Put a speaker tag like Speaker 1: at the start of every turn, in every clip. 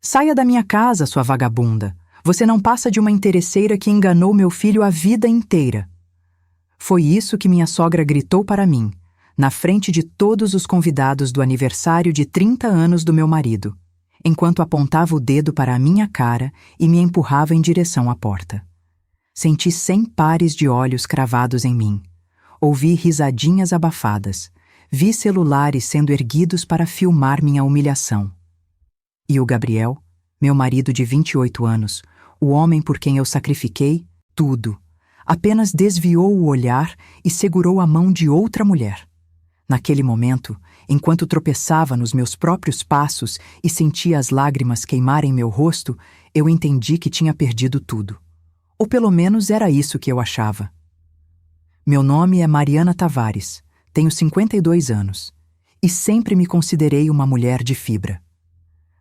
Speaker 1: Saia da minha casa, sua vagabunda. Você não passa de uma interesseira que enganou meu filho a vida inteira. Foi isso que minha sogra gritou para mim, na frente de todos os convidados do aniversário de 30 anos do meu marido, enquanto apontava o dedo para a minha cara e me empurrava em direção à porta. Senti 100 pares de olhos cravados em mim. Ouvi risadinhas abafadas. Vi celulares sendo erguidos para filmar minha humilhação. E o Gabriel, meu marido de 28 anos, o homem por quem eu sacrifiquei tudo, apenas desviou o olhar e segurou a mão de outra mulher. Naquele momento, enquanto tropeçava nos meus próprios passos e sentia as lágrimas queimarem meu rosto, eu entendi que tinha perdido tudo. Ou pelo menos era isso que eu achava. Meu nome é Mariana Tavares, tenho 52 anos e sempre me considerei uma mulher de fibra.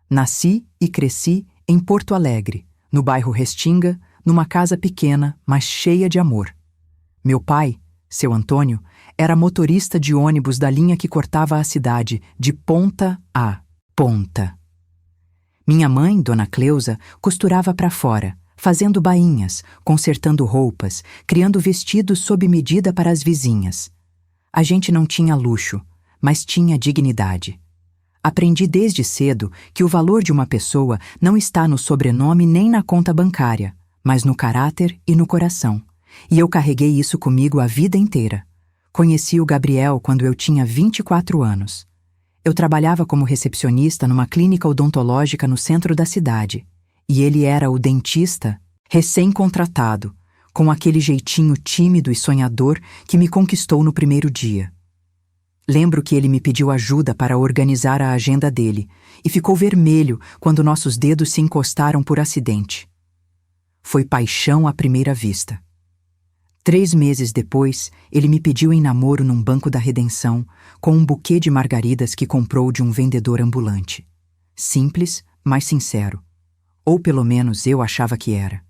Speaker 1: Nasci e cresci em Porto Alegre, no bairro Restinga, numa casa pequena, mas cheia de amor. Meu pai, seu Antônio, era motorista de ônibus da linha que cortava a cidade de ponta a ponta. Minha mãe, Dona Cleusa, costurava para fora, fazendo bainhas, consertando roupas, criando vestidos sob medida para as vizinhas. A gente não tinha luxo, mas tinha dignidade. Aprendi desde cedo que o valor de uma pessoa não está no sobrenome nem na conta bancária, mas no caráter e no coração. E eu carreguei isso comigo a vida inteira. Conheci o Gabriel quando eu tinha 24 anos. Eu trabalhava como recepcionista numa clínica odontológica no centro da cidade, e ele era o dentista recém-contratado, com aquele jeitinho tímido e sonhador que me conquistou no primeiro dia. Lembro que ele me pediu ajuda para organizar a agenda dele e ficou vermelho quando nossos dedos se encostaram por acidente. Foi paixão à primeira vista. 3 meses depois, ele me pediu em namoro num banco da Redenção, com um buquê de margaridas que comprou de um vendedor ambulante. Simples, mas sincero. Ou pelo menos eu achava que era.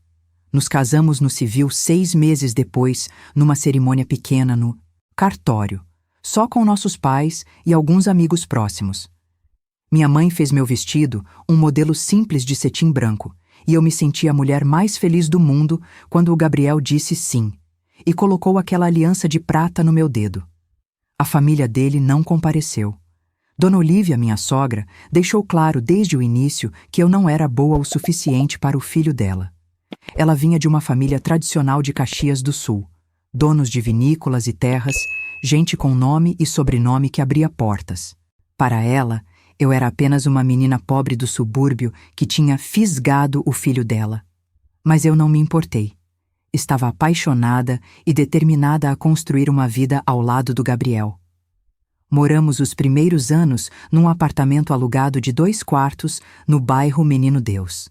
Speaker 1: Nos casamos no civil 6 meses depois, numa cerimônia pequena no cartório, só com nossos pais e alguns amigos próximos. Minha mãe fez meu vestido, um modelo simples de cetim branco, e eu me senti a mulher mais feliz do mundo quando o Gabriel disse sim, e colocou aquela aliança de prata no meu dedo. A família dele não compareceu. Dona Olívia, minha sogra, deixou claro desde o início que eu não era boa o suficiente para o filho dela. Ela vinha de uma família tradicional de Caxias do Sul, donos de vinícolas e terras, gente com nome e sobrenome que abria portas. Para ela, eu era apenas uma menina pobre do subúrbio que tinha fisgado o filho dela. Mas eu não me importei. Estava apaixonada e determinada a construir uma vida ao lado do Gabriel. Moramos os primeiros anos num apartamento alugado de 2 quartos no bairro Menino Deus.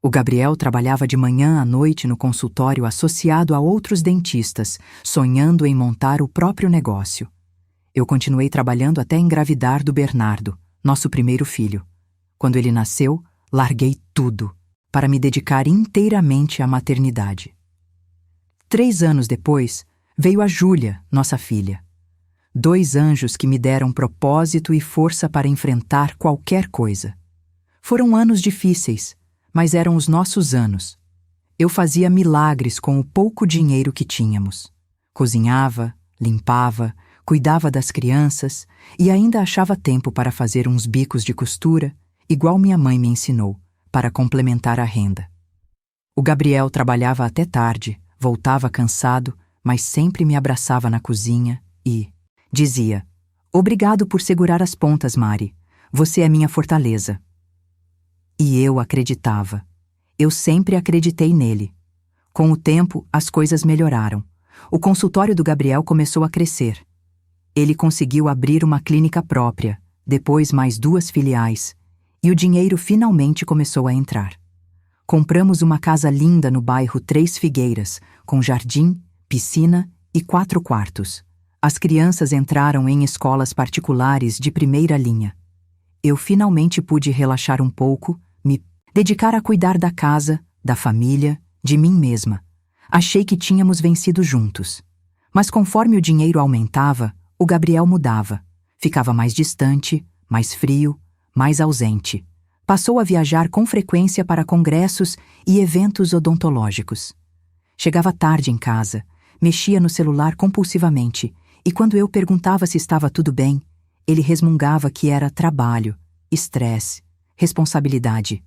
Speaker 1: O Gabriel trabalhava de manhã à noite no consultório associado a outros dentistas, sonhando em montar o próprio negócio. Eu continuei trabalhando até engravidar do Bernardo, nosso primeiro filho. Quando ele nasceu, larguei tudo para me dedicar inteiramente à maternidade. 3 anos depois, veio a Júlia, nossa filha. 2 anjos que me deram propósito e força para enfrentar qualquer coisa. Foram anos difíceis, mas eram os nossos anos. Eu fazia milagres com o pouco dinheiro que tínhamos. Cozinhava, limpava, cuidava das crianças e ainda achava tempo para fazer uns bicos de costura, igual minha mãe me ensinou, para complementar a renda. O Gabriel trabalhava até tarde, voltava cansado, mas sempre me abraçava na cozinha e dizia: "Obrigado por segurar as pontas, Mari. Você é minha fortaleza." E eu acreditava. Eu sempre acreditei nele. Com o tempo, as coisas melhoraram. O consultório do Gabriel começou a crescer. Ele conseguiu abrir uma clínica própria, depois mais 2 filiais, e o dinheiro finalmente começou a entrar. Compramos uma casa linda no bairro 3 Figueiras, com jardim, piscina e 4 quartos. As crianças entraram em escolas particulares de primeira linha. Eu finalmente pude relaxar um pouco, me dedicar a cuidar da casa, da família, de mim mesma. Achei que tínhamos vencido juntos. Mas conforme o dinheiro aumentava, o Gabriel mudava. Ficava mais distante, mais frio, mais ausente. Passou a viajar com frequência para congressos e eventos odontológicos. Chegava tarde em casa, mexia no celular compulsivamente, e quando eu perguntava se estava tudo bem, ele resmungava que era trabalho, estresse, responsabilidade.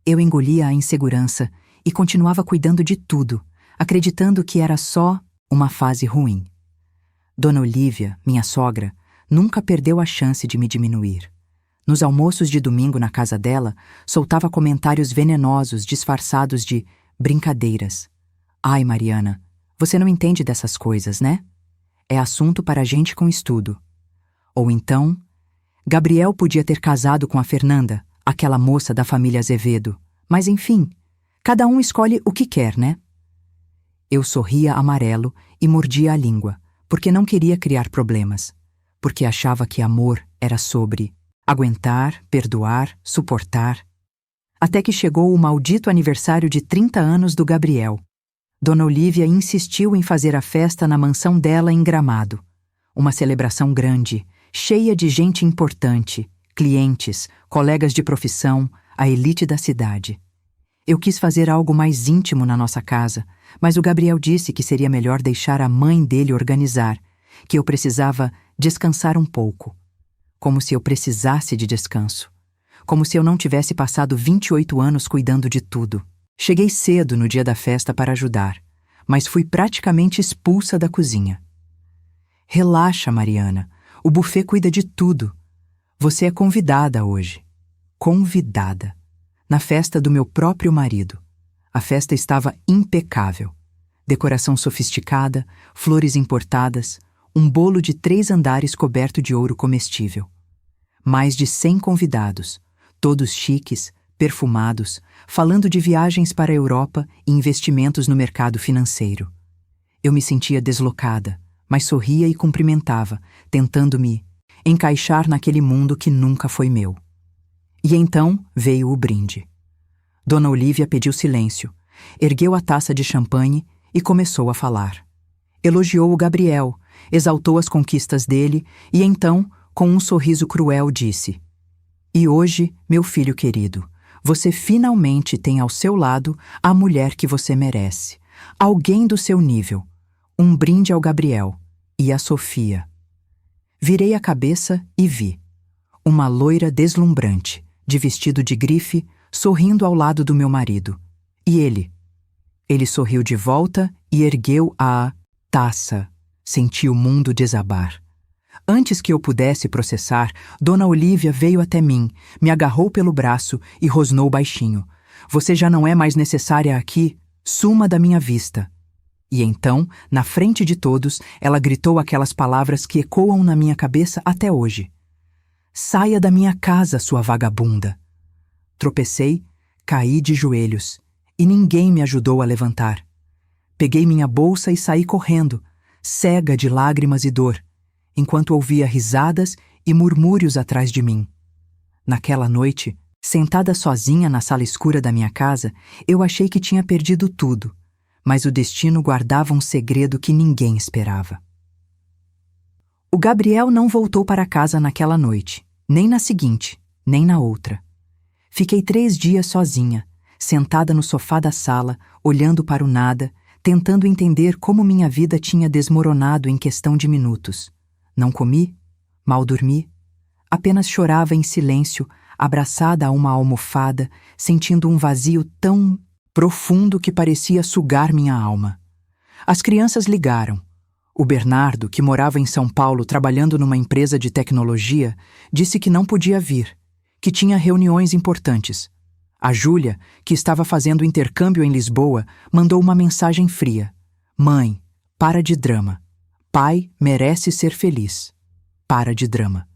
Speaker 1: Eu engolia a insegurança e continuava cuidando de tudo, acreditando que era só uma fase ruim. Dona Olívia, minha sogra, nunca perdeu a chance de me diminuir. Nos almoços de domingo na casa dela, soltava comentários venenosos disfarçados de brincadeiras. Ai, Mariana, você não entende dessas coisas, né? É assunto para gente com estudo. Ou então, Gabriel podia ter casado com a Fernanda, aquela moça da família Azevedo. Mas enfim, cada um escolhe o que quer, né? Eu sorria amarelo e mordia a língua, porque não queria criar problemas, porque achava que amor era sobre aguentar, perdoar, suportar. Até que chegou o maldito aniversário de 30 anos do Gabriel. Dona Olívia insistiu em fazer a festa na mansão dela em Gramado. Uma celebração grande, cheia de gente importante, clientes, colegas de profissão, a elite da cidade. Eu quis fazer algo mais íntimo na nossa casa, mas o Gabriel disse que seria melhor deixar a mãe dele organizar, que eu precisava descansar um pouco. Como se eu precisasse de descanso. Como se eu não tivesse passado 28 anos cuidando de tudo. Cheguei cedo no dia da festa para ajudar, mas fui praticamente expulsa da cozinha. Relaxa, Mariana. O buffet cuida de tudo. Você é convidada hoje. Convidada. Na festa do meu próprio marido. A festa estava impecável. Decoração sofisticada, flores importadas, um bolo de 3 andares coberto de ouro comestível. Mais de 100 convidados, todos chiques, perfumados, falando de viagens para a Europa e investimentos no mercado financeiro. Eu me sentia deslocada, mas sorria e cumprimentava, tentando me encaixar naquele mundo que nunca foi meu. E então veio o brinde. Dona Olívia pediu silêncio, ergueu a taça de champanhe e começou a falar. Elogiou o Gabriel, exaltou as conquistas dele e então, com um sorriso cruel, disse: "E hoje, meu filho querido, você finalmente tem ao seu lado a mulher que você merece, alguém do seu nível. Um brinde ao Gabriel e à Sofia." Virei a cabeça e vi uma loira deslumbrante, de vestido de grife, sorrindo ao lado do meu marido. E ele? Ele sorriu de volta e ergueu a taça. Senti o mundo desabar. Antes que eu pudesse processar, Dona Olívia veio até mim, me agarrou pelo braço e rosnou baixinho: "Você já não é mais necessária aqui. Suma da minha vista." E então, na frente de todos, ela gritou aquelas palavras que ecoam na minha cabeça até hoje: "Saia da minha casa, sua vagabunda." Tropecei, caí de joelhos, e ninguém me ajudou a levantar. Peguei minha bolsa e saí correndo, cega de lágrimas e dor, enquanto ouvia risadas e murmúrios atrás de mim. Naquela noite, sentada sozinha na sala escura da minha casa, eu achei que tinha perdido tudo, mas o destino guardava um segredo que ninguém esperava. O Gabriel não voltou para casa naquela noite, nem na seguinte, nem na outra. Fiquei 3 dias sozinha, sentada no sofá da sala, olhando para o nada, tentando entender como minha vida tinha desmoronado em questão de minutos. Não comi, mal dormi, apenas chorava em silêncio, abraçada a uma almofada, sentindo um vazio tão profundo que parecia sugar minha alma. As crianças ligaram. O Bernardo, que morava em São Paulo trabalhando numa empresa de tecnologia, disse que não podia vir, que tinha reuniões importantes. A Júlia, que estava fazendo intercâmbio em Lisboa, mandou uma mensagem fria: "Mãe, para de drama. Pai merece ser feliz. Para de drama."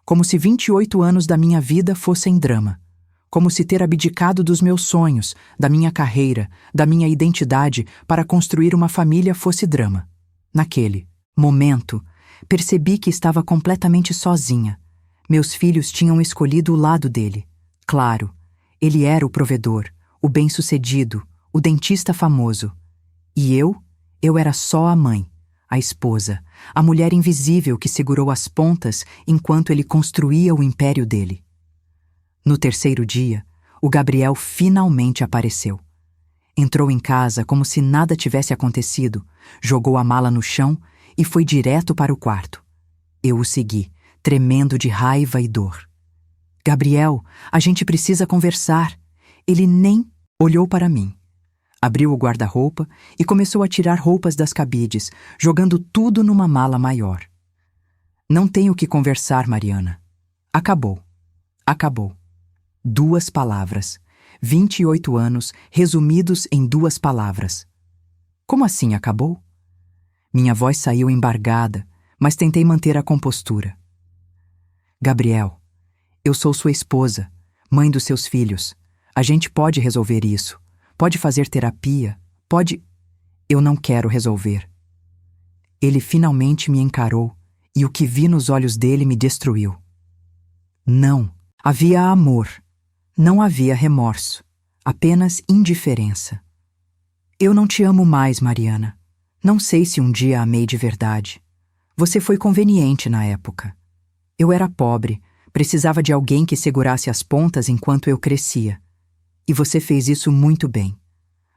Speaker 1: Como se 28 anos da minha vida fossem drama. Como se ter abdicado dos meus sonhos, da minha carreira, da minha identidade para construir uma família fosse drama. Naquele momento, percebi que estava completamente sozinha. Meus filhos tinham escolhido o lado dele. Claro, ele era o provedor, o bem-sucedido, o dentista famoso. E eu era só a mãe, a esposa, a mulher invisível que segurou as pontas enquanto ele construía o império dele. No terceiro dia, o Gabriel finalmente apareceu. Entrou em casa como se nada tivesse acontecido, jogou a mala no chão e foi direto para o quarto. Eu o segui, tremendo de raiva e dor. Gabriel, a gente precisa conversar. Ele nem olhou para mim. Abriu o guarda-roupa e começou a tirar roupas das cabides, jogando tudo numa mala maior. Não tenho que conversar, Mariana. Acabou. Acabou. 2 palavras. 28 anos resumidos em 2 palavras. Como assim acabou? Minha voz saiu embargada, mas tentei manter a compostura. Gabriel, eu sou sua esposa, mãe dos seus filhos. A gente pode resolver isso. Pode fazer terapia. Pode... Eu não quero resolver. Ele finalmente me encarou e o que vi nos olhos dele me destruiu. Não, havia amor. Não havia remorso. Apenas indiferença. Eu não te amo mais, Mariana. Não sei se um dia amei de verdade. Você foi conveniente na época. Eu era pobre, precisava de alguém que segurasse as pontas enquanto eu crescia. E você fez isso muito bem.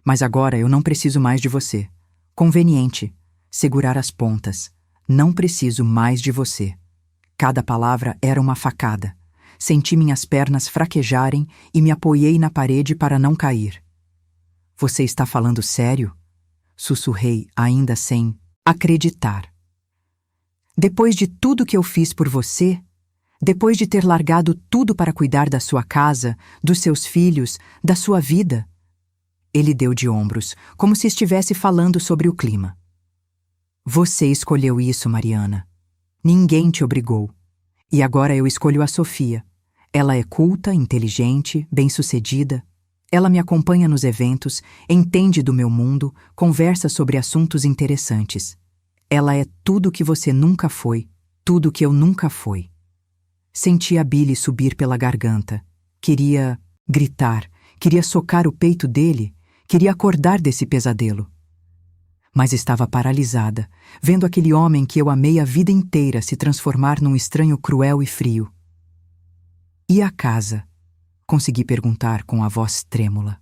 Speaker 1: Mas agora eu não preciso mais de você. Conveniente. Segurar as pontas. Não preciso mais de você. Cada palavra era uma facada. Senti minhas pernas fraquejarem e me apoiei na parede para não cair. Você está falando sério? Sussurrei, ainda sem acreditar. Depois de tudo que eu fiz por você, depois de ter largado tudo para cuidar da sua casa, dos seus filhos, da sua vida. Ele deu de ombros, como se estivesse falando sobre o clima. Você escolheu isso, Mariana. Ninguém te obrigou. E agora eu escolho a Sofia. Ela é culta, inteligente, bem-sucedida. Ela me acompanha nos eventos, entende do meu mundo, conversa sobre assuntos interessantes. Ela é tudo o que você nunca foi, tudo o que eu nunca fui. Senti a bile subir pela garganta. Queria gritar, queria socar o peito dele, queria acordar desse pesadelo. Mas estava paralisada, vendo aquele homem que eu amei a vida inteira se transformar num estranho cruel e frio. E a casa? Consegui perguntar com a voz trêmula.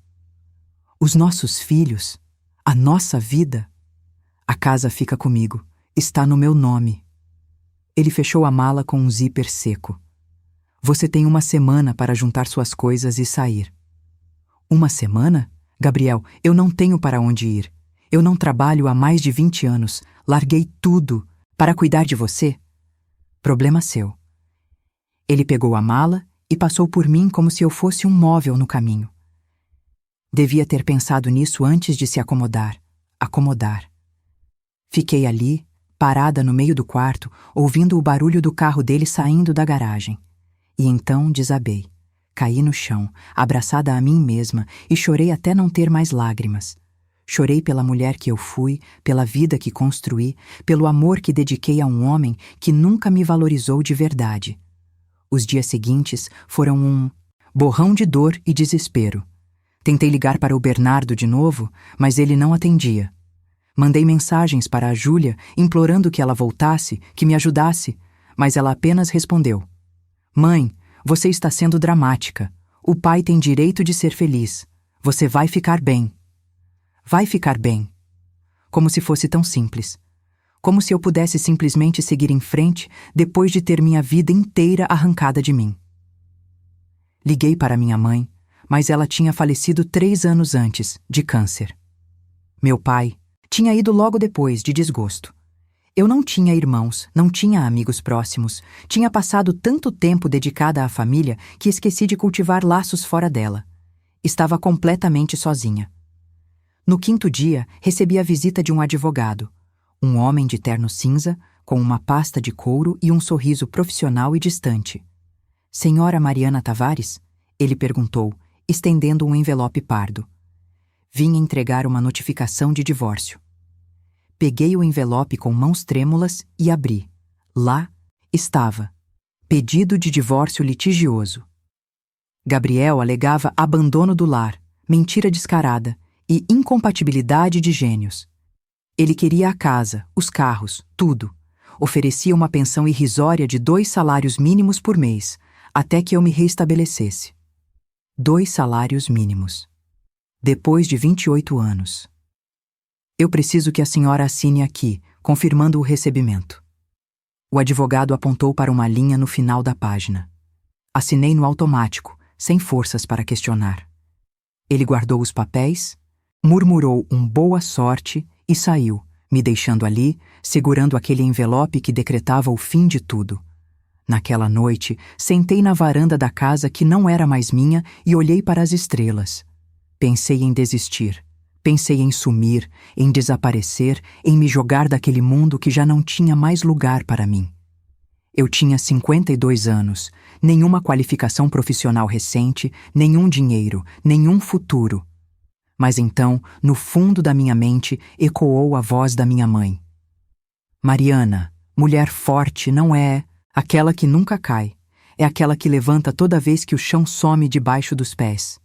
Speaker 1: Os nossos filhos? A nossa vida? A casa fica comigo. Está no meu nome. Ele fechou a mala com um zíper seco. Você tem 1 semana para juntar suas coisas e sair. 1 semana? Gabriel, eu não tenho para onde ir. Eu não trabalho há mais de 20 anos. Larguei tudo para cuidar de você. Problema seu. Ele pegou a mala e passou por mim como se eu fosse um móvel no caminho. Devia ter pensado nisso antes de se acomodar. Acomodar. Fiquei ali, parada no meio do quarto, ouvindo o barulho do carro dele saindo da garagem. E então desabei. Caí no chão, abraçada a mim mesma, e chorei até não ter mais lágrimas. Chorei pela mulher que eu fui, pela vida que construí, pelo amor que dediquei a um homem que nunca me valorizou de verdade. Os dias seguintes foram um borrão de dor e desespero. Tentei ligar para o Bernardo de novo, mas ele não atendia. Mandei mensagens para a Júlia, implorando que ela voltasse, que me ajudasse, mas ela apenas respondeu: Mãe, você está sendo dramática. O pai tem direito de ser feliz. Você vai ficar bem. Vai ficar bem. Como se fosse tão simples. Como se eu pudesse simplesmente seguir em frente depois de ter minha vida inteira arrancada de mim. Liguei para minha mãe, mas ela tinha falecido 3 anos antes, de câncer. Meu pai tinha ido logo depois, de desgosto. Eu não tinha irmãos, não tinha amigos próximos, tinha passado tanto tempo dedicada à família que esqueci de cultivar laços fora dela. Estava completamente sozinha. No 5º dia, recebi a visita de um advogado. Um homem de terno cinza, com uma pasta de couro e um sorriso profissional e distante. Senhora Mariana Tavares? Ele perguntou, estendendo um envelope pardo. Vim entregar uma notificação de divórcio. Peguei o envelope com mãos trêmulas e abri. Lá estava. Pedido de divórcio litigioso. Gabriel alegava abandono do lar, mentira descarada e incompatibilidade de gênios. Ele queria a casa, os carros, tudo. Oferecia uma pensão irrisória de 2 salários mínimos por mês, até que eu me reestabelecesse. 2 salários mínimos. Depois de 28 anos. Eu preciso que a senhora assine aqui, confirmando o recebimento. O advogado apontou para uma linha no final da página. Assinei no automático, sem forças para questionar. Ele guardou os papéis, murmurou boa sorte e saiu, me deixando ali, segurando aquele envelope que decretava o fim de tudo. Naquela noite, sentei na varanda da casa que não era mais minha e olhei para as estrelas. Pensei em desistir. Pensei em sumir, em desaparecer, em me jogar daquele mundo que já não tinha mais lugar para mim. Eu tinha 52 anos, nenhuma qualificação profissional recente, nenhum dinheiro, nenhum futuro. Mas então, no fundo da minha mente, ecoou a voz da minha mãe. Mariana, mulher forte não é aquela que nunca cai, é aquela que levanta toda vez que o chão some debaixo dos pés.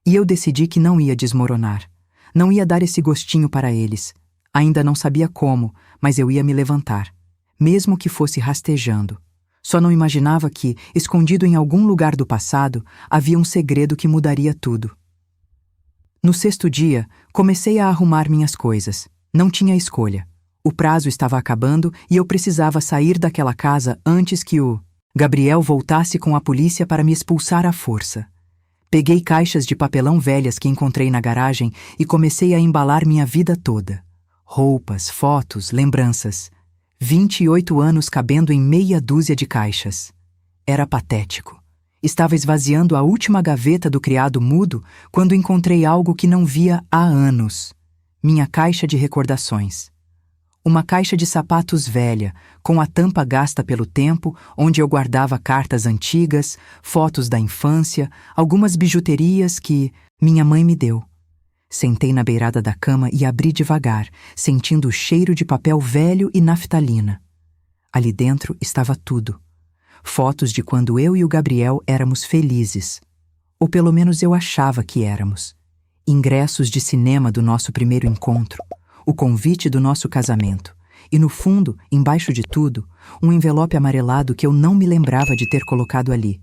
Speaker 1: E eu decidi que não ia desmoronar. Não ia dar esse gostinho para eles. Ainda não sabia como, mas eu ia me levantar, mesmo que fosse rastejando. Só não imaginava que, escondido em algum lugar do passado, havia um segredo que mudaria tudo. No 6º dia, comecei a arrumar minhas coisas. Não tinha escolha. O prazo estava acabando e eu precisava sair daquela casa antes que o Gabriel voltasse com a polícia para me expulsar à força. Peguei caixas de papelão velhas que encontrei na garagem e comecei a embalar minha vida toda. Roupas, fotos, lembranças. 28 anos cabendo em meia dúzia de caixas. Era patético. Estava esvaziando a última gaveta do criado mudo quando encontrei algo que não via há anos. Minha caixa de recordações. Uma caixa de sapatos velha, com a tampa gasta pelo tempo, onde eu guardava cartas antigas, fotos da infância, algumas bijuterias que minha mãe me deu. Sentei na beirada da cama e abri devagar, sentindo o cheiro de papel velho e naftalina. Ali dentro estava tudo. Fotos de quando eu e o Gabriel éramos felizes. Ou pelo menos eu achava que éramos. Ingressos de cinema do nosso primeiro encontro. O convite do nosso casamento, e no fundo, embaixo de tudo, um envelope amarelado que eu não me lembrava de ter colocado ali.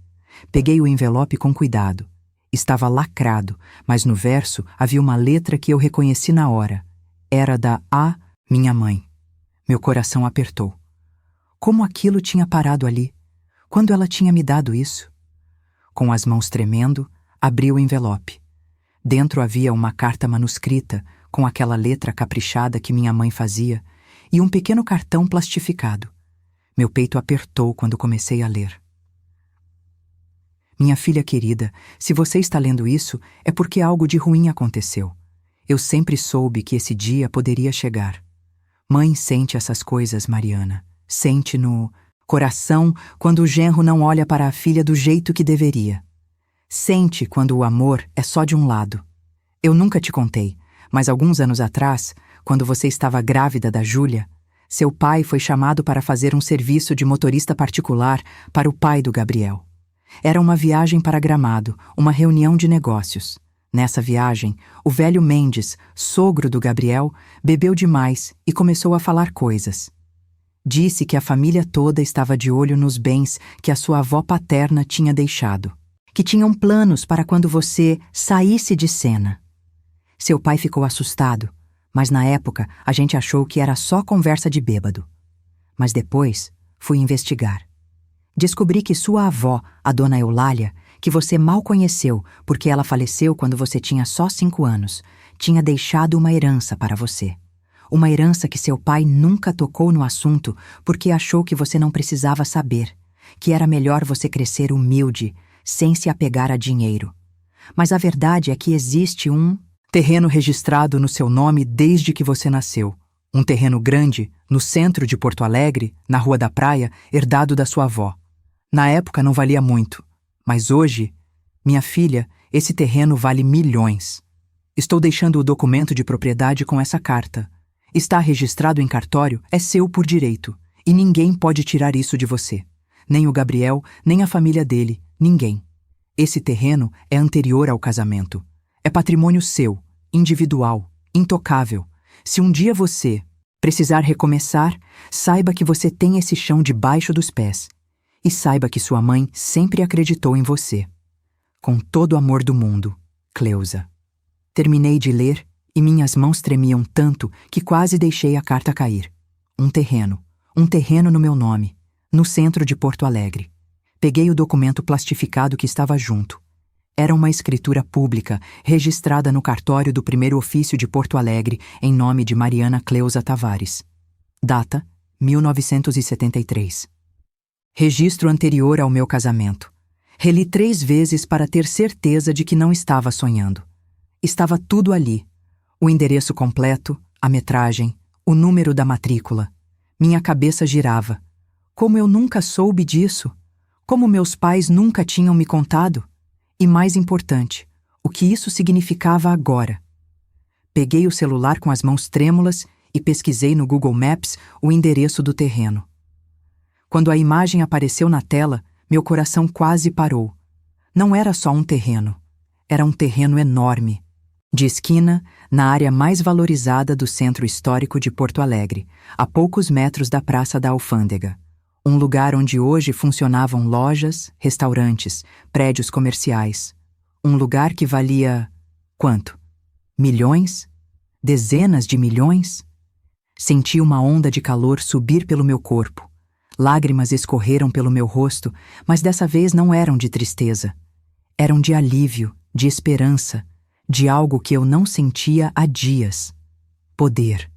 Speaker 1: Peguei o envelope com cuidado. Estava lacrado, mas no verso havia uma letra que eu reconheci na hora. Era da A, minha mãe. Meu coração apertou. Como aquilo tinha parado ali? Quando ela tinha me dado isso? Com as mãos tremendo, abri o envelope. Dentro havia uma carta manuscrita, com aquela letra caprichada que minha mãe fazia, e um pequeno cartão plastificado. Meu peito apertou quando comecei a ler. Minha filha querida, se você está lendo isso, é porque algo de ruim aconteceu. Eu sempre soube que esse dia poderia chegar. Mãe sente essas coisas, Mariana. Sente no coração quando o genro não olha para a filha do jeito que deveria. Sente quando o amor é só de um lado. Eu nunca te contei, mas alguns anos atrás, quando você estava grávida da Júlia, seu pai foi chamado para fazer um serviço de motorista particular para o pai do Gabriel. Era uma viagem para Gramado, uma reunião de negócios. Nessa viagem, o velho Mendes, sogro do Gabriel, bebeu demais e começou a falar coisas. Disse que a família toda estava de olho nos bens que a sua avó paterna tinha deixado, que tinham planos para quando você saísse de cena. Seu pai ficou assustado, mas na época a gente achou que era só conversa de bêbado. Mas depois fui investigar. Descobri que sua avó, a dona Eulália, que você mal conheceu porque ela faleceu quando você tinha só 5 anos, tinha deixado uma herança para você. Uma herança que seu pai nunca tocou no assunto porque achou que você não precisava saber, que era melhor você crescer humilde, sem se apegar a dinheiro. Mas a verdade é que existe um terreno registrado no seu nome desde que você nasceu. Um terreno grande, no centro de Porto Alegre, na Rua da Praia, herdado da sua avó. Na época não valia muito, mas hoje, minha filha, esse terreno vale milhões. Estou deixando o documento de propriedade com essa carta. Está registrado em cartório, é seu por direito, e ninguém pode tirar isso de você. Nem o Gabriel, nem a família dele, ninguém. Esse terreno é anterior ao casamento. É patrimônio seu, individual, intocável. Se um dia você precisar recomeçar, saiba que você tem esse chão debaixo dos pés E saiba que sua mãe sempre acreditou em você. Com todo o amor do mundo, Cleusa. Terminei de ler e minhas mãos tremiam tanto que quase deixei a carta cair. Um terreno no meu nome, no centro de Porto Alegre. Peguei o documento plastificado que estava junto. Era uma escritura pública, registrada no cartório do primeiro ofício de Porto Alegre, em nome de Mariana Cleusa Tavares. Data: 1973. Registro anterior ao meu casamento. Reli 3 vezes para ter certeza de que não estava sonhando. Estava tudo ali. O endereço completo, a metragem, o número da matrícula. Minha cabeça girava. Como eu nunca soube disso? Como meus pais nunca tinham me contado? E mais importante, o que isso significava agora? Peguei o celular com as mãos trêmulas e pesquisei no Google Maps o endereço do terreno. Quando a imagem apareceu na tela, meu coração quase parou. Não era só um terreno. Era um terreno enorme. De esquina, na área mais valorizada do centro histórico de Porto Alegre, a poucos metros da Praça da Alfândega. Um lugar onde hoje funcionavam lojas, restaurantes, prédios comerciais. Um lugar que valia... quanto? Milhões? Dezenas de milhões? Senti uma onda de calor subir pelo meu corpo. Lágrimas escorreram pelo meu rosto, mas dessa vez não eram de tristeza. Eram de alívio, de esperança, de algo que eu não sentia há dias. Poder.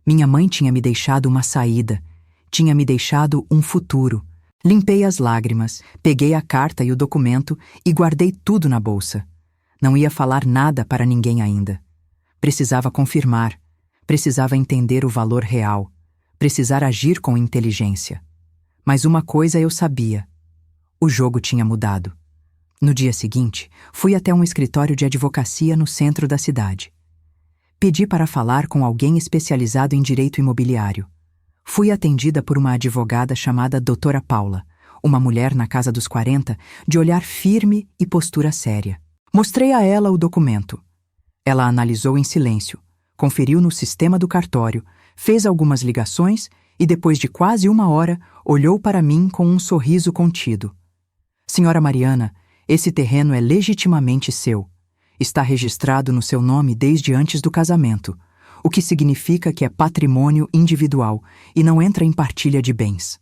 Speaker 1: Minha mãe tinha me deixado uma saída, tinha me deixado um futuro. Limpei as lágrimas, peguei a carta e o documento e guardei tudo na bolsa. Não ia falar nada para ninguém ainda. Precisava confirmar, precisava entender o valor real, precisar agir com inteligência. Mas uma coisa eu sabia: o jogo tinha mudado. No dia seguinte, fui até um escritório de advocacia no centro da cidade. Pedi para falar com alguém especializado em direito imobiliário. Fui atendida por uma advogada chamada Doutora Paula, uma mulher na casa dos 40, de olhar firme e postura séria. Mostrei a ela o documento. Ela analisou em silêncio, conferiu no sistema do cartório, fez algumas ligações e, depois de quase 1 hora, olhou para mim com um sorriso contido. Senhora Mariana, esse terreno é legitimamente seu. Está registrado no seu nome desde antes do casamento, o que significa que é patrimônio individual e não entra em partilha de bens.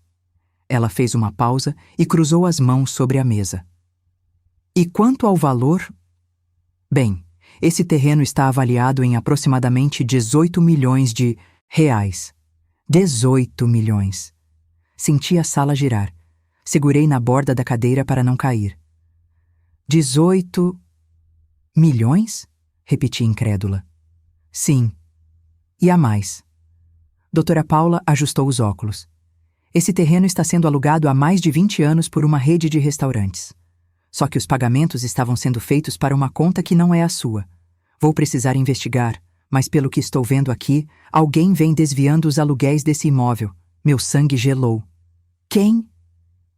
Speaker 1: Ela fez uma pausa e cruzou as mãos sobre a mesa. E quanto ao valor? Bem, esse terreno está avaliado em aproximadamente 18 milhões de reais. 18 milhões. Senti a sala girar. Segurei na borda da cadeira para não cair. 18 milhões? Repeti incrédula. Sim. E há mais. Doutora Paula ajustou os óculos. Esse terreno está sendo alugado há mais de 20 anos por uma rede de restaurantes. Só que os pagamentos estavam sendo feitos para uma conta que não é a sua. Vou precisar investigar, mas pelo que estou vendo aqui, alguém vem desviando os aluguéis desse imóvel. Meu sangue gelou. Quem?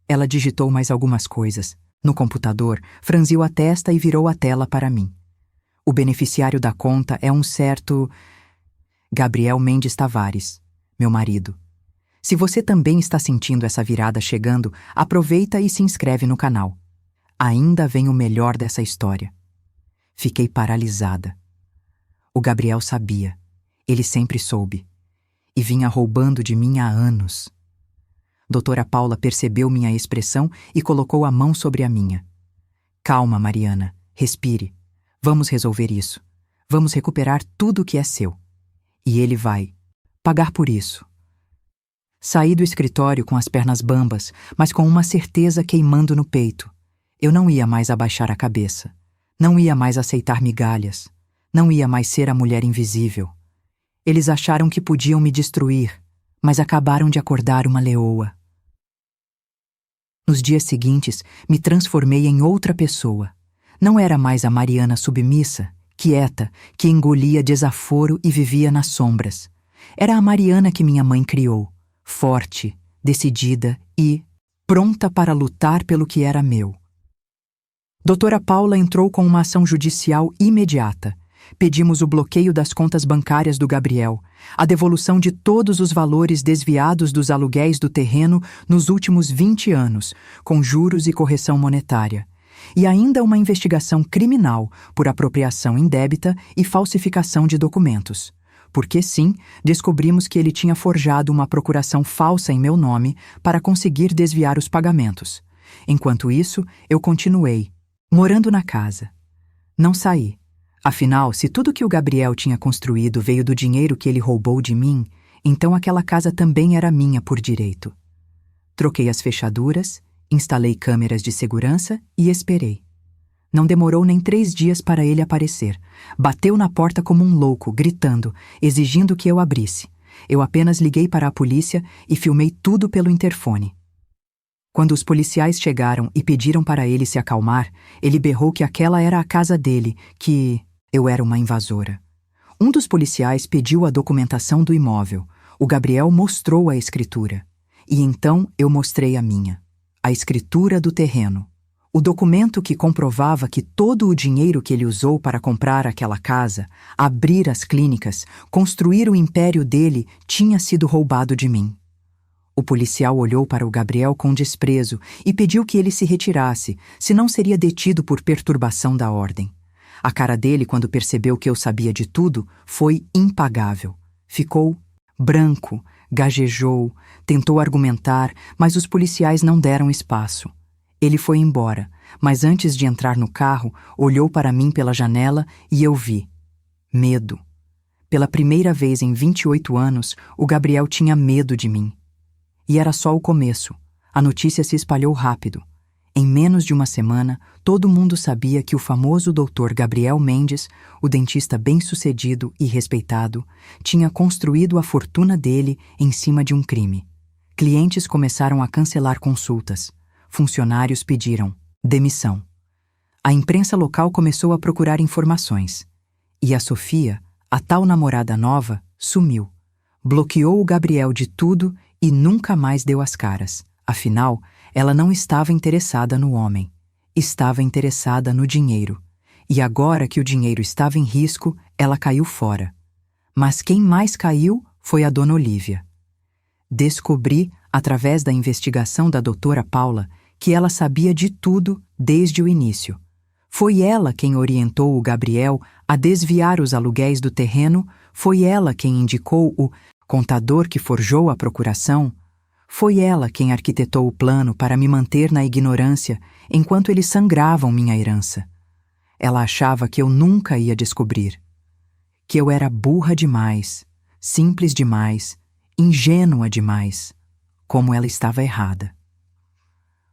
Speaker 1: Ela digitou mais algumas coisas. No computador, franziu a testa e virou a tela para mim. O beneficiário da conta é um certo... Gabriel Mendes Tavares, meu marido. Se você também está sentindo essa virada chegando, aproveita e se inscreve no canal. Ainda vem o melhor dessa história. Fiquei paralisada. O Gabriel sabia. Ele sempre soube. E vinha roubando de mim há anos. Doutora Paula percebeu minha expressão e colocou a mão sobre a minha. Calma, Mariana. Respire. Vamos resolver isso. Vamos recuperar tudo o que é seu. E ele vai pagar por isso. Saí do escritório com as pernas bambas, mas com uma certeza queimando no peito. Eu não ia mais abaixar a cabeça. Não ia mais aceitar migalhas. Não ia mais ser a mulher invisível. Eles acharam que podiam me destruir, mas acabaram de acordar uma leoa. Nos dias seguintes, me transformei em outra pessoa. Não era mais a Mariana submissa, quieta, que engolia desaforo e vivia nas sombras. Era a Mariana que minha mãe criou, forte, decidida e pronta para lutar pelo que era meu. Doutora Paula entrou com uma ação judicial imediata. Pedimos o bloqueio das contas bancárias do Gabriel, a devolução de todos os valores desviados dos aluguéis do terreno nos últimos 20 anos, com juros e correção monetária, e ainda uma investigação criminal por apropriação indébita e falsificação de documentos. Porque sim, descobrimos que ele tinha forjado uma procuração falsa em meu nome para conseguir desviar os pagamentos. Enquanto isso, eu continuei, morando na casa. Não saí. Afinal, se tudo que o Gabriel tinha construído veio do dinheiro que ele roubou de mim, então aquela casa também era minha por direito. Troquei as fechaduras, instalei câmeras de segurança e esperei. Não demorou nem 3 dias para ele aparecer. Bateu na porta como um louco, gritando, exigindo que eu abrisse. Eu apenas liguei para a polícia e filmei tudo pelo interfone. Quando os policiais chegaram e pediram para ele se acalmar, ele berrou que aquela era a casa dele, que eu era uma invasora. Um dos policiais pediu a documentação do imóvel. O Gabriel mostrou a escritura. E então eu mostrei a minha. A escritura do terreno. O documento que comprovava que todo o dinheiro que ele usou para comprar aquela casa, abrir as clínicas, construir o império dele, tinha sido roubado de mim. O policial olhou para o Gabriel com desprezo e pediu que ele se retirasse, senão seria detido por perturbação da ordem. A cara dele, quando percebeu que eu sabia de tudo, foi impagável. Ficou branco, gagejou, tentou argumentar, mas os policiais não deram espaço. Ele foi embora, mas antes de entrar no carro, olhou para mim pela janela e eu vi. Medo. Pela primeira vez em 28 anos, o Gabriel tinha medo de mim. E era só o começo. A notícia se espalhou rápido. Em menos de uma semana, todo mundo sabia que o famoso Dr. Gabriel Mendes, o dentista bem-sucedido e respeitado, tinha construído a fortuna dele em cima de um crime. Clientes começaram a cancelar consultas. Funcionários pediram demissão. A imprensa local começou a procurar informações. E a Sofia, a tal namorada nova, sumiu. Bloqueou o Gabriel de tudo e nunca mais deu as caras. Afinal, ela não estava interessada no homem. Estava interessada no dinheiro. E agora que o dinheiro estava em risco, ela caiu fora. Mas quem mais caiu foi a dona Olívia. Descobri, através da investigação da doutora Paula, que ela sabia de tudo desde o início. Foi ela quem orientou o Gabriel a desviar os aluguéis do terreno, foi ela quem indicou o contador que forjou a procuração, foi ela quem arquitetou o plano para me manter na ignorância enquanto eles sangravam minha herança. Ela achava que eu nunca ia descobrir. Que eu era burra demais, simples demais, ingênua demais. Como ela estava errada.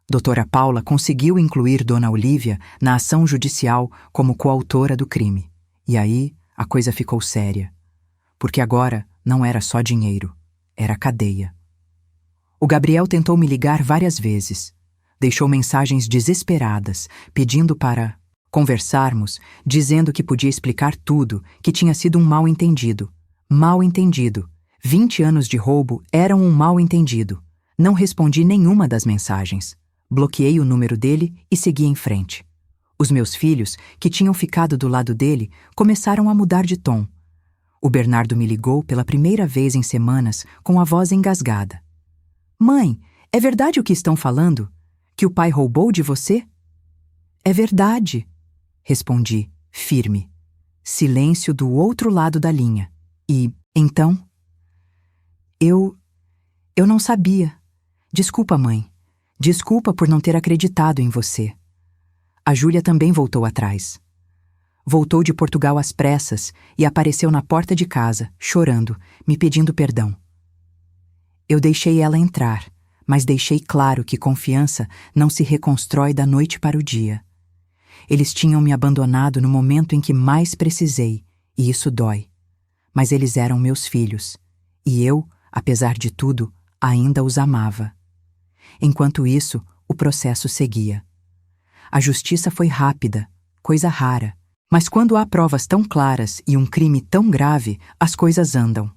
Speaker 1: Doutora Paula conseguiu incluir Dona Olívia na ação judicial como coautora do crime. E aí a coisa ficou séria. Porque agora não era só dinheiro, era cadeia. O Gabriel tentou me ligar várias vezes. Deixou mensagens desesperadas, pedindo para conversarmos, dizendo que podia explicar tudo, que tinha sido um mal-entendido. Mal-entendido. 20 anos de roubo eram um mal-entendido. Não respondi nenhuma das mensagens. Bloqueei o número dele e segui em frente. Os meus filhos, que tinham ficado do lado dele, começaram a mudar de tom. O Bernardo me ligou pela primeira vez em semanas com a voz engasgada. Mãe, é verdade o que estão falando? Que o pai roubou de você? É verdade, respondi, firme. Silêncio do outro lado da linha. E, então? Eu não sabia. Desculpa, mãe. Desculpa por não ter acreditado em você. A Júlia também voltou atrás. Voltou de Portugal às pressas e apareceu na porta de casa, chorando, me pedindo perdão. Eu deixei ela entrar, mas deixei claro que confiança não se reconstrói da noite para o dia. Eles tinham me abandonado no momento em que mais precisei, e isso dói. Mas eles eram meus filhos, e eu, apesar de tudo, ainda os amava. Enquanto isso, o processo seguia. A justiça foi rápida, coisa rara, mas quando há provas tão claras e um crime tão grave, as coisas andam.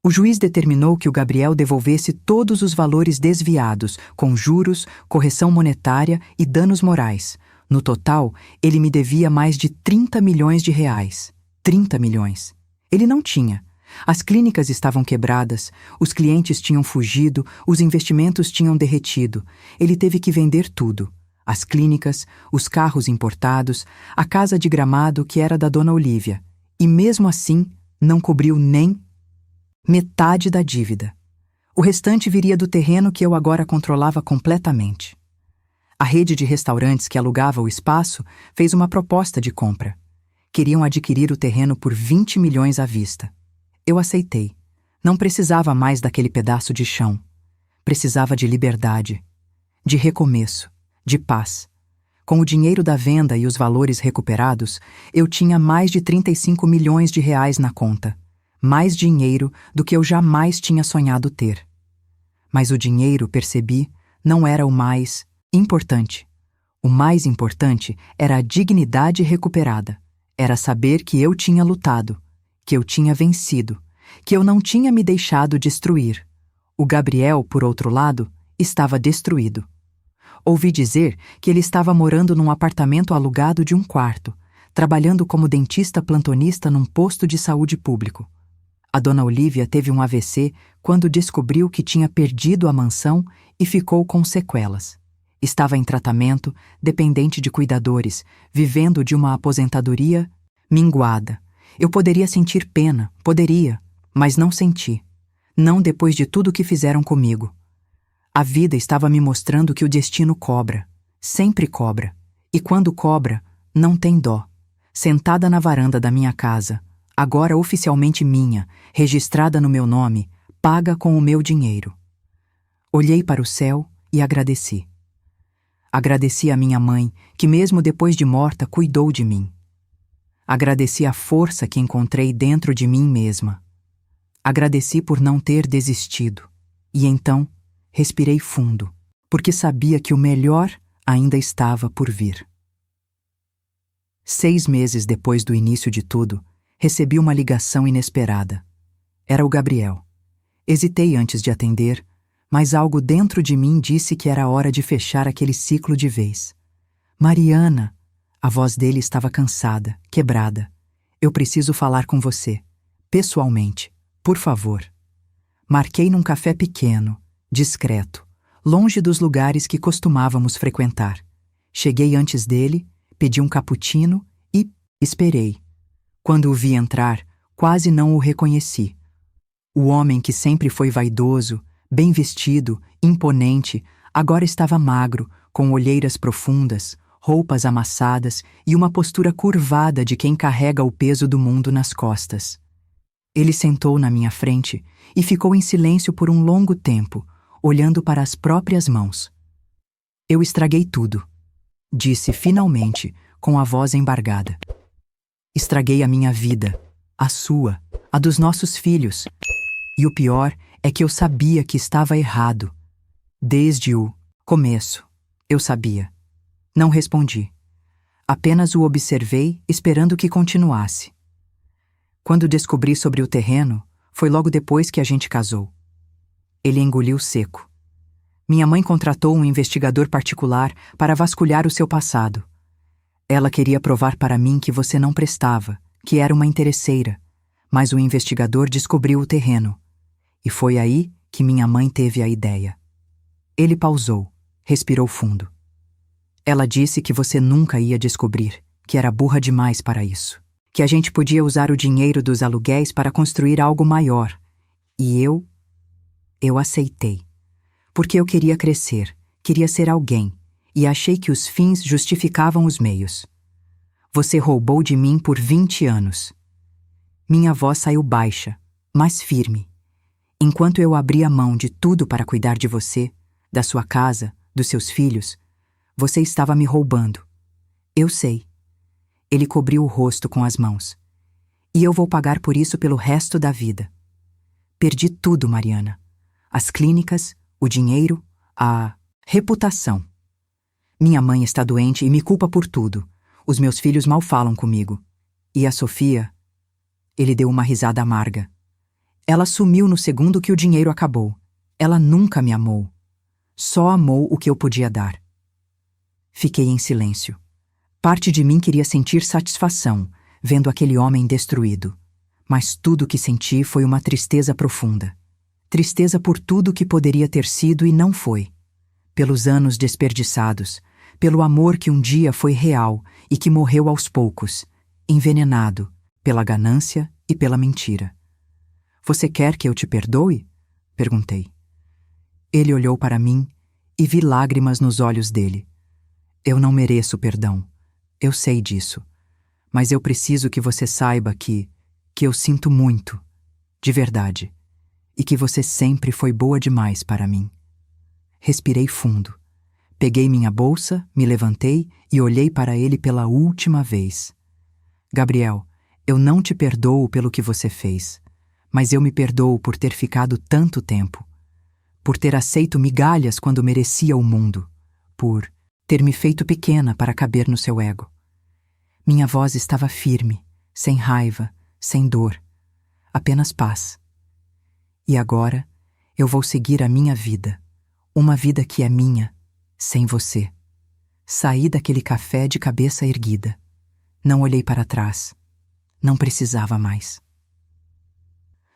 Speaker 1: O juiz determinou que o Gabriel devolvesse todos os valores desviados, com juros, correção monetária e danos morais. No total, ele me devia mais de 30 milhões de reais. 30 milhões. Ele não tinha. As clínicas estavam quebradas, os clientes tinham fugido, os investimentos tinham derretido. Ele teve que vender tudo. As clínicas, os carros importados, a casa de gramado que era da dona Olívia. E mesmo assim, não cobriu nem metade da dívida. O restante viria do terreno que eu agora controlava completamente. A rede de restaurantes que alugava o espaço fez uma proposta de compra. Queriam adquirir o terreno por 20 milhões à vista. Eu aceitei. Não precisava mais daquele pedaço de chão. Precisava de liberdade, de recomeço, de paz. Com o dinheiro da venda e os valores recuperados, eu tinha mais de 35 milhões de reais na conta. Mais dinheiro do que eu jamais tinha sonhado ter. Mas o dinheiro, percebi, não era o mais importante. O mais importante era a dignidade recuperada. Era saber que eu tinha lutado, que eu tinha vencido, que eu não tinha me deixado destruir. O Gabriel, por outro lado, estava destruído. Ouvi dizer que ele estava morando num apartamento alugado de um quarto, trabalhando como dentista plantonista num posto de saúde público. A dona Olívia teve um AVC quando descobriu que tinha perdido a mansão e ficou com sequelas. Estava em tratamento, dependente de cuidadores, vivendo de uma aposentadoria minguada. Eu poderia sentir pena, poderia, mas não senti. Não depois de tudo que fizeram comigo. A vida estava me mostrando que o destino cobra, sempre cobra, e quando cobra, não tem dó. Sentada na varanda da minha casa, agora oficialmente minha, registrada no meu nome, paga com o meu dinheiro. Olhei para o céu e agradeci. Agradeci a minha mãe, que mesmo depois de morta cuidou de mim. Agradeci a força que encontrei dentro de mim mesma. Agradeci por não ter desistido. E então, respirei fundo, porque sabia que o melhor ainda estava por vir. 6 meses depois do início de tudo, recebi uma ligação inesperada. Era o Gabriel. Hesitei antes de atender, mas algo dentro de mim disse que era hora de fechar aquele ciclo de vez. Mariana! A voz dele estava cansada, quebrada. Eu preciso falar com você. Pessoalmente. Por favor. Marquei num café pequeno, discreto, longe dos lugares que costumávamos frequentar. Cheguei antes dele, pedi um cappuccino e esperei. Quando o vi entrar, quase não o reconheci. O homem que sempre foi vaidoso, bem vestido, imponente, agora estava magro, com olheiras profundas, roupas amassadas e uma postura curvada de quem carrega o peso do mundo nas costas. Ele sentou na minha frente e ficou em silêncio por um longo tempo, olhando para as próprias mãos. Eu estraguei tudo, disse finalmente, com a voz embargada. Estraguei a minha vida, a sua, a dos nossos filhos. E o pior é que eu sabia que estava errado. Desde o começo, eu sabia. Não respondi. Apenas o observei, esperando que continuasse. Quando descobri sobre o terreno, foi logo depois que a gente casou. Ele engoliu seco. Minha mãe contratou um investigador particular para vasculhar o seu passado. Ela queria provar para mim que você não prestava, que era uma interesseira, mas o investigador descobriu o terreno. E foi aí que minha mãe teve a ideia. Ele pausou, respirou fundo. Ela disse que você nunca ia descobrir, que era burra demais para isso, que a gente podia usar o dinheiro dos aluguéis para construir algo maior. E eu aceitei. Porque eu queria crescer, queria ser alguém, e achei que os fins justificavam os meios. Você roubou de mim por 20 anos. Minha voz saiu baixa, mas firme. Enquanto eu abria mão de tudo para cuidar de você, da sua casa, dos seus filhos, você estava me roubando. Eu sei. Ele cobriu o rosto com as mãos. E eu vou pagar por isso pelo resto da vida. Perdi tudo, Mariana. As clínicas, o dinheiro, a reputação. Minha mãe está doente e me culpa por tudo. Os meus filhos mal falam comigo. E a Sofia? Ele deu uma risada amarga. Ela sumiu no segundo que o dinheiro acabou. Ela nunca me amou. Só amou o que eu podia dar. Fiquei em silêncio. Parte de mim queria sentir satisfação, vendo aquele homem destruído. Mas tudo o que senti foi uma tristeza profunda. Tristeza por tudo que poderia ter sido e não foi. Pelos anos desperdiçados, pelo amor que um dia foi real e que morreu aos poucos, envenenado pela ganância e pela mentira. Você quer que eu te perdoe? Perguntei. Ele olhou para mim e vi lágrimas nos olhos dele. Eu não mereço perdão. Eu sei disso. Mas eu preciso que você saiba que eu sinto muito, de verdade, e que você sempre foi boa demais para mim. Respirei fundo. Peguei minha bolsa, me levantei e olhei para ele pela última vez. Gabriel, eu não te perdoo pelo que você fez, mas eu me perdoo por ter ficado tanto tempo, por ter aceito migalhas quando merecia o mundo, por ter me feito pequena para caber no seu ego. Minha voz estava firme, sem raiva, sem dor, apenas paz. E agora eu vou seguir a minha vida, uma vida que é minha, sem você. Saí daquele café de cabeça erguida. Não olhei para trás. Não precisava mais.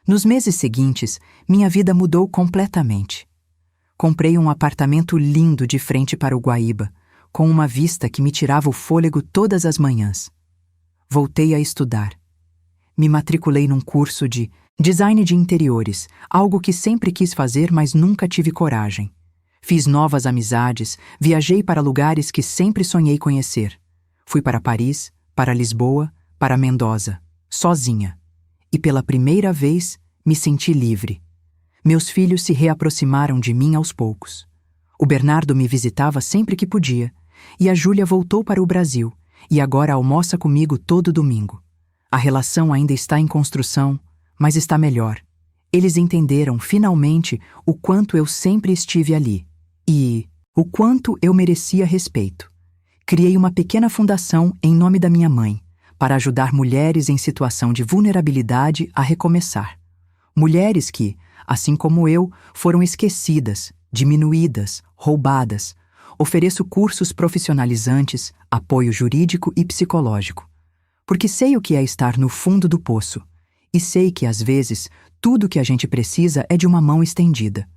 Speaker 1: Nos meses seguintes, minha vida mudou completamente. Comprei um apartamento lindo de frente para o Guaíba, com uma vista que me tirava o fôlego todas as manhãs. Voltei a estudar. Me matriculei num curso de design de interiores, algo que sempre quis fazer, mas nunca tive coragem. Fiz novas amizades, viajei para lugares que sempre sonhei conhecer. Fui para Paris, para Lisboa, para Mendoza, sozinha. E pela primeira vez me senti livre. Meus filhos se reaproximaram de mim aos poucos. O Bernardo me visitava sempre que podia, e a Júlia voltou para o Brasil, e agora almoça comigo todo domingo. A relação ainda está em construção, mas está melhor. Eles entenderam, finalmente, o quanto eu sempre estive ali e o quanto eu merecia respeito. Criei uma pequena fundação em nome da minha mãe, para ajudar mulheres em situação de vulnerabilidade a recomeçar. Mulheres que, assim como eu, foram esquecidas, diminuídas, roubadas. Ofereço cursos profissionalizantes, apoio jurídico e psicológico. Porque sei o que é estar no fundo do poço. E sei que, às vezes, tudo o que a gente precisa é de uma mão estendida.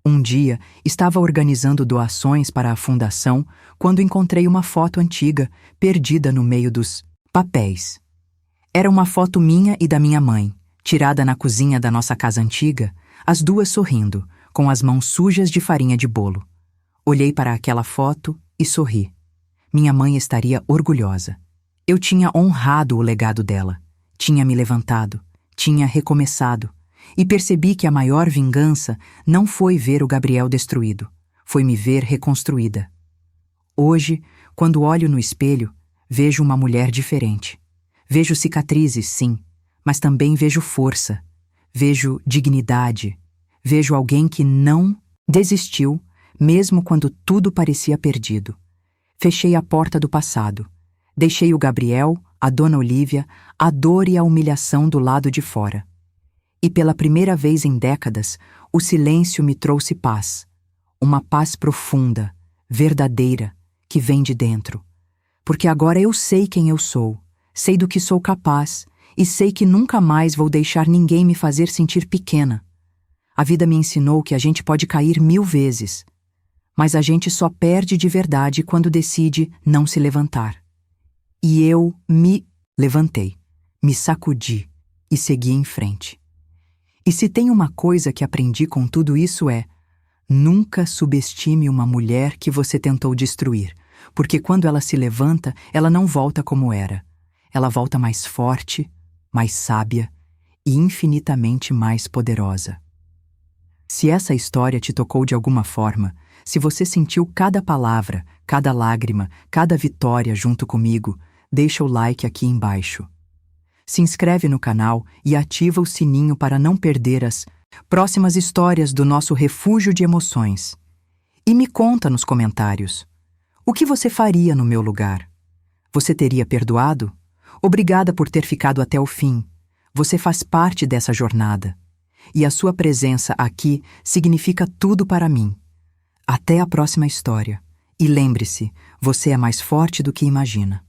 Speaker 1: Um dia, estava organizando doações para a fundação quando encontrei uma foto antiga, perdida no meio dos papéis. Era uma foto minha e da minha mãe, tirada na cozinha da nossa casa antiga, as duas sorrindo, com as mãos sujas de farinha de bolo. Olhei para aquela foto e sorri. Minha mãe estaria orgulhosa. Eu tinha honrado o legado dela, tinha me levantado, tinha recomeçado, e percebi que a maior vingança não foi ver o Gabriel destruído, foi me ver reconstruída. Hoje, quando olho no espelho, vejo uma mulher diferente. Vejo cicatrizes, sim, mas também vejo força, vejo dignidade, vejo alguém que não desistiu, mesmo quando tudo parecia perdido. Fechei a porta do passado. Deixei o Gabriel, a Dona Olívia, a dor e a humilhação do lado de fora. E pela primeira vez em décadas, o silêncio me trouxe paz. Uma paz profunda, verdadeira, que vem de dentro. Porque agora eu sei quem eu sou, sei do que sou capaz e sei que nunca mais vou deixar ninguém me fazer sentir pequena. A vida me ensinou que a gente pode cair 1000 vezes, mas a gente só perde de verdade quando decide não se levantar. E eu me levantei, me sacudi e segui em frente. E se tem uma coisa que aprendi com tudo isso é: nunca subestime uma mulher que você tentou destruir, porque quando ela se levanta, ela não volta como era. Ela volta mais forte, mais sábia e infinitamente mais poderosa. Se essa história te tocou de alguma forma, se você sentiu cada palavra, cada lágrima, cada vitória junto comigo, deixa o like aqui embaixo. Se inscreve no canal e ativa o sininho para não perder as próximas histórias do nosso refúgio de emoções. E me conta nos comentários: o que você faria no meu lugar? Você teria perdoado? Obrigada por ter ficado até o fim. Você faz parte dessa jornada. E a sua presença aqui significa tudo para mim. Até a próxima história. E lembre-se, você é mais forte do que imagina.